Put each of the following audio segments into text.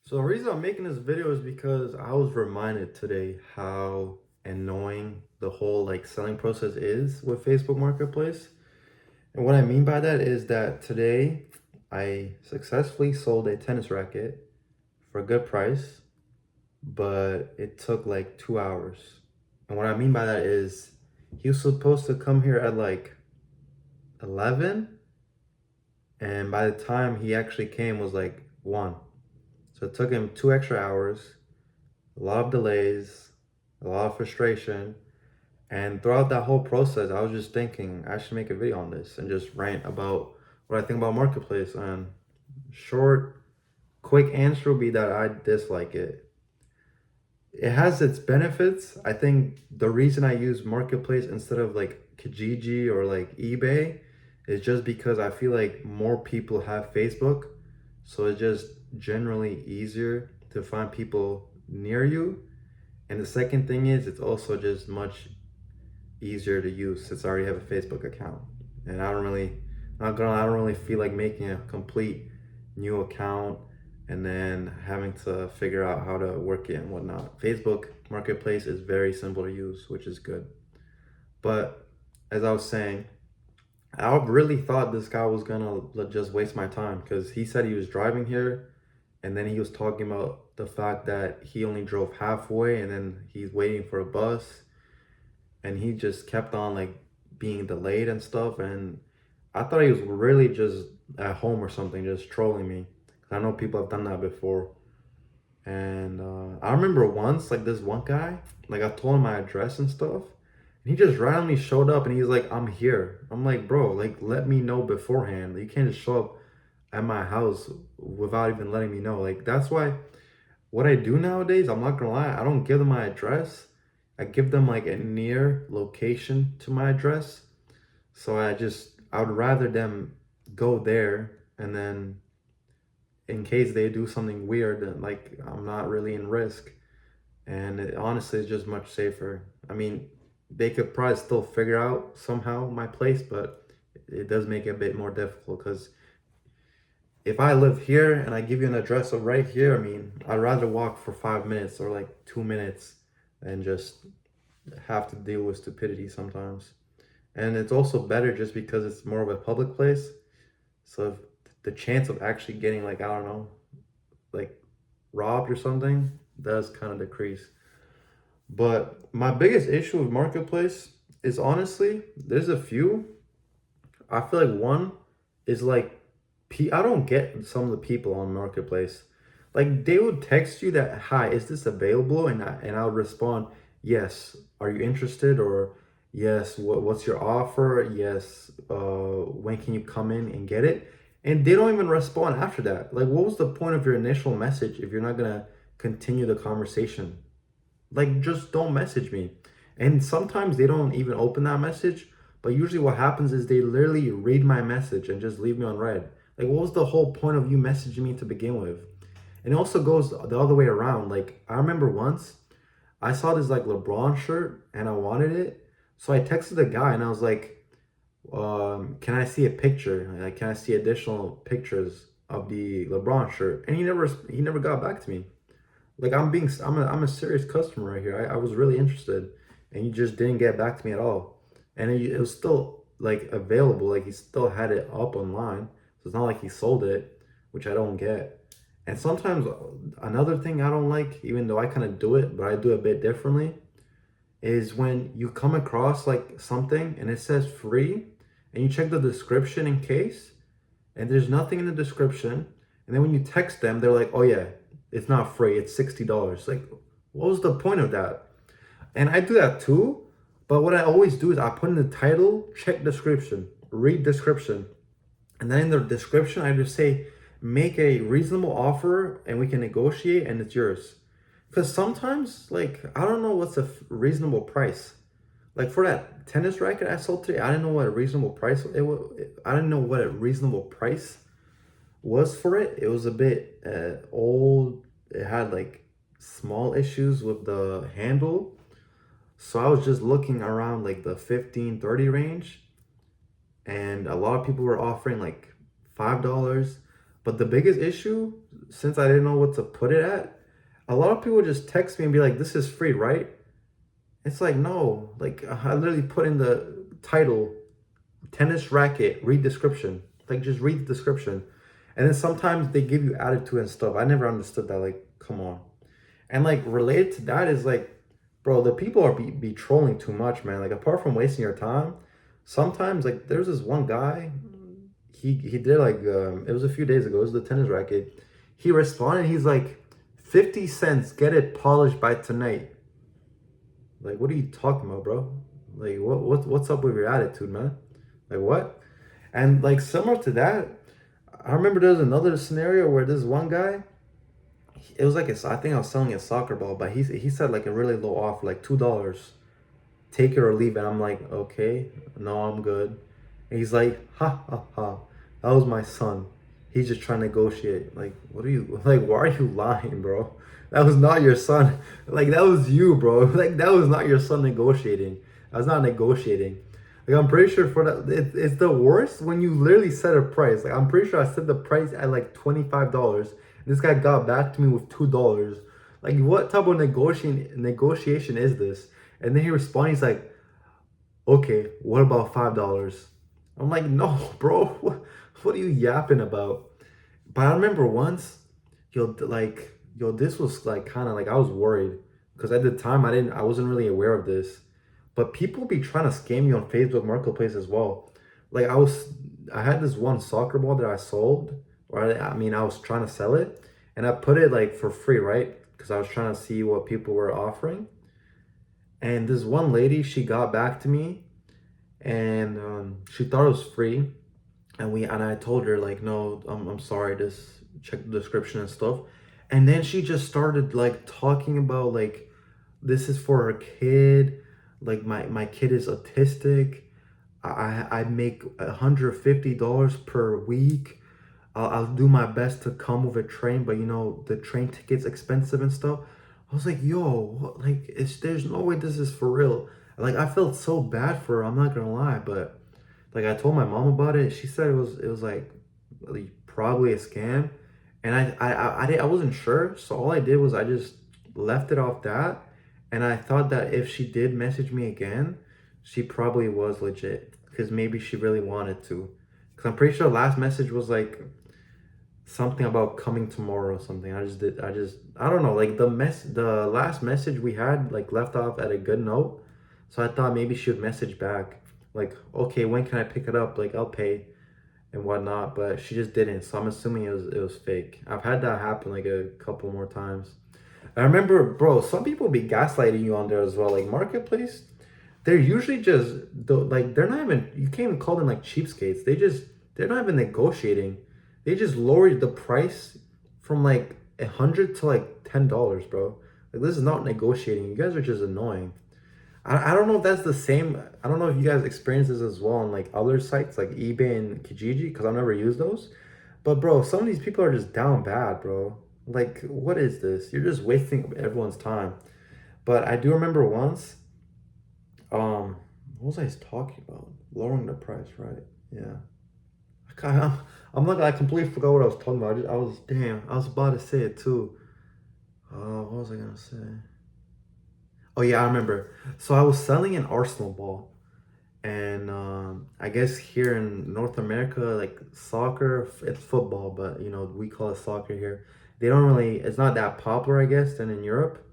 So the reason I'm making this video is because I was reminded today how annoying the whole selling process is with Facebook Marketplace. And what I mean by that is that today I successfully sold a tennis racket for a good price, but it took like 2 hours. And what I mean by that is he was supposed to come here at like 11, and by the time he actually came was like 1. So it took him 2 extra hours, a lot of delays, a lot of frustration. And throughout that whole process, I was just thinking I should make a video on this and just rant about what I think about Marketplace. And short, quick answer would be that I dislike it. It has its benefits. I think the reason I use Marketplace instead of like Kijiji or like eBay is just because I feel like more people have Facebook. So it's just generally easier to find people near you. And the second thing is it's also just much easier to use since I already have a Facebook account. And I don't really feel like making a complete new account and then having to figure out how to work it and whatnot. Facebook Marketplace is very simple to use, which is good. But as I was saying, I really thought this guy was gonna just waste my time because he said he was driving here and then he was talking about the fact that he only drove halfway and then he's waiting for a bus, and he just kept on like being delayed and stuff. And I thought he was really just at home or something, just trolling me. I know people have done that before. And I remember once, like this one guy, like I told him my address and stuff, and he just randomly showed up and he's like, "I'm here." I'm like, "Bro, like let me know beforehand. You can't just show up at my house without even letting me know." Like that's why what I do nowadays, I'm not gonna lie, I don't give them my address. I give them like a near location to my address. So I would rather them go there, and then in case they do something weird, then like I'm not really in risk. And it honestly is just much safer. I mean, they could probably still figure out somehow my place, but it does make it a bit more difficult because if I live here and I give you an address of right here, I mean, I'd rather walk for 5 minutes or like 2 minutes than just have to deal with stupidity sometimes. And it's also better just because it's more of a public place. So if the chance of actually getting like, I don't know, like robbed or something does kind of decrease. But my biggest issue with Marketplace is honestly, there's a few. I feel like one is like I don't get some of the people on Marketplace. Like they would text you that, "Hi, is this available?" And I would respond, "Yes. Are you interested?" Or "Yes, what's your offer?" "Yes, when can you come in and get it?" And they don't even respond after that. Like what was the point of your initial message if you're not gonna continue the conversation? Like just don't message me. And sometimes they don't even open that message, but usually what happens is they literally read my message and just leave me on read. Like what was the whole point of you messaging me to begin with? And it also goes the other way around. Like I remember once I saw this like LeBron shirt and I wanted it, so I texted the guy and I was like, can I see a picture? Like, can I see additional pictures of the LeBron shirt?" And he never got back to me. Like I'm a serious customer right here. I was really interested, and he just didn't get back to me at all. And it was still like available. Like he still had it up online, so it's not like he sold it, which I don't get. And sometimes another thing I don't like, even though I kind of do it, but I do it a bit differently, is when you come across like something and it says free, and you check the description in case, and there's nothing in the description. And then when you text them, they're like, "Oh yeah, it's not free. It's $60." Like, what was the point of that? And I do that too. But what I always do is I put in the title, check description, read description. And then in the description, I just say, "Make a reasonable offer and we can negotiate and it's yours." Because sometimes, like, I don't know what's a reasonable price. Like for that tennis racket I sold today, I didn't know what a reasonable price it was. I didn't know what a reasonable price was for it. It was a bit old. It had like small issues with the handle. So I was just looking around like the 15-30 range. And a lot of people were offering like $5. But the biggest issue, since I didn't know what to put it at, a lot of people just text me and be like, "This is free, right?" It's like, no, like I literally put in the title, tennis racket, read description. Like just read the description. And then sometimes they give you attitude and stuff. I never understood that. Like, come on. And like related to that is like, bro, the people are be trolling too much, man. Like apart from wasting your time, sometimes like there's this one guy, he did like it was a few days ago, it was the tennis racket. He responded, he's like, 50 cents, get it polished by tonight. Like, what are you talking about, bro? Like, what's up with your attitude, man? Like, what? And like similar to that, I remember there was another scenario where this one guy, it was like I think I was selling a soccer ball, but he said like a really low offer, like $2, take it or leave it. I'm like, okay, no, I'm good. And he's like, ha ha ha, that was my son. He's just trying to negotiate. Like, what are you like? Why are you lying, bro? That was not your son. Like, that was you, bro. Like, that was not your son negotiating. I was not negotiating. Like, I'm pretty sure for that, it's the worst when you literally set a price. Like, I'm pretty sure I set the price at like $25. This guy got back to me with $2. Like, what type of negotiation is this? And then he responded, he's like, okay, what about $5? I'm like, no, bro, what are you yapping about? But I remember once, this was like kind of like I was worried because at the time I wasn't really aware of this. But people be trying to scam you on Facebook Marketplace as well. Like I had this one soccer ball that I sold, or I mean, I was trying to sell it, and I put it like for free, right? Because I was trying to see what people were offering. And this one lady, she got back to me, and she thought it was free, and I told her like, no, I'm sorry, just check the description and stuff. And then she just started like talking about like, this is for her kid, like my kid is autistic. I make $150 per week. I'll do my best to come with a train, but you know the train ticket's expensive and stuff. I was like, yo, what? Like there's no way this is for real. Like I felt so bad for her, I'm not gonna lie, but like I told my mom about it. She said it was like probably a scam, and I wasn't sure. So all I did was I just left it off that, and I thought that if she did message me again, she probably was legit because maybe she really wanted to. Because I'm pretty sure the last message was like something about coming tomorrow or something. I don't know. Like the last message we had like left off at a good note. So I thought maybe she would message back like, okay, when can I pick it up? Like I'll pay and whatnot. But she just didn't. So I'm assuming it was fake. I've had that happen like a couple more times. I remember, bro, some people be gaslighting you on there as well. Like Marketplace, they're usually just like they're not even, you can't even call them like cheapskates. They're not even negotiating. They just lowered the price from like 100 to like $10, bro. Like this is not negotiating. You guys are just annoying. I don't know if that's the same. I don't know if you guys experience this as well on like other sites like eBay and Kijiji because I've never used those. But bro, some of these people are just down bad, bro. Like, what is this? You're just wasting everyone's time. But I do remember once, what was I talking about? Lowering the price, right? Yeah. I'm like, I completely forgot what I was talking about. Damn, I was about to say it too. What was I gonna say? Oh yeah, I remember. So I was selling an Arsenal ball, and I guess here in North America, like soccer, it's football, but you know we call it soccer here. They don't really. It's not that popular, I guess, than in Europe.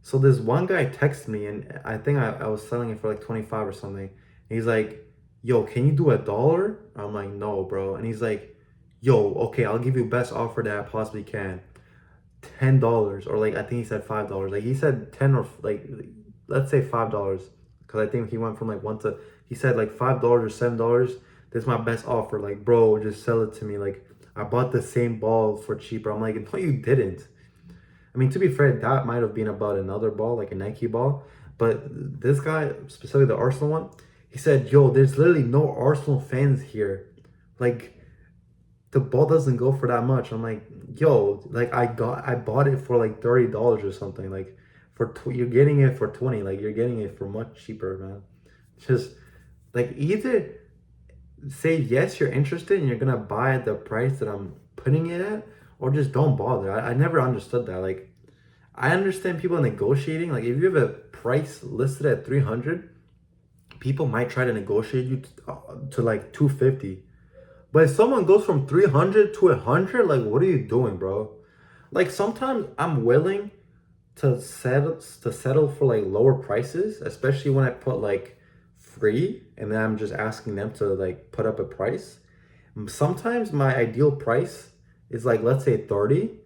So this one guy texted me, and I think I was selling it for like 25 or something. And he's like, "Yo, can you do $1?" I'm like, "No, bro." And he's like, "Yo, okay, I'll give you best offer that I possibly can. $10." Or like I think he said $5. Like he said 10 or like let's say $5. Cause I think he went from like one to he said like $5 or $7. This is my best offer. Like, bro, just sell it to me. Like I bought the same ball for cheaper. I'm like, no, you didn't. I mean, to be fair, that might have been about another ball, like a Nike ball. But this guy, specifically the Arsenal one, he said, yo, there's literally no Arsenal fans here. Like the ball doesn't go for that much. I'm like, yo, like I bought it for like $30 or something. Like you're getting it for 20. Like you're getting it for much cheaper, man. Just like either say yes, you're interested and you're gonna buy at the price that I'm putting it at, or just don't bother. I never understood that. Like, I understand people negotiating. Like, if you have a price listed at 300, people might try to negotiate you to like 250. But if someone goes from 300 to 100, like, what are you doing, bro? Like, sometimes I'm willing to settle for like lower prices, especially when I put like free and then I'm just asking them to like put up a price. Sometimes my ideal price is like, let's say 30,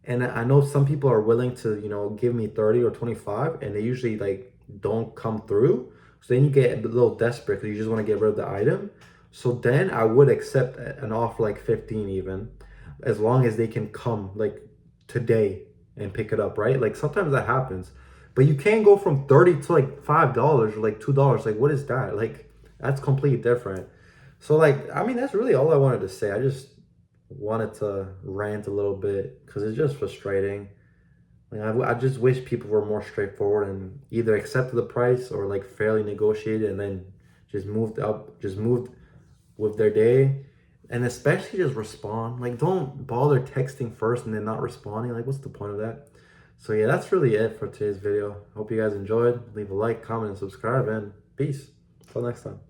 and I know some people are willing to, give me 30 or 25, and they usually like don't come through. So then you get a little desperate because you just want to get rid of the item. So then I would accept an offer like 15 even, as long as they can come like today and pick it up, right? Like sometimes that happens. But you can't go from 30 to like $5 or like $2. Like, what is that? Like, that's completely different. So like, I mean, that's really all I wanted to say. I just wanted to rant a little bit because it's just frustrating. Like, I just wish people were more straightforward and either accepted the price or like fairly negotiated and then just moved with their day. And especially just respond. Like, don't bother texting first and then not responding. Like, what's the point of that? So yeah, that's really it for today's video. Hope you guys enjoyed. Leave a like, comment, and subscribe, and peace. Until next time.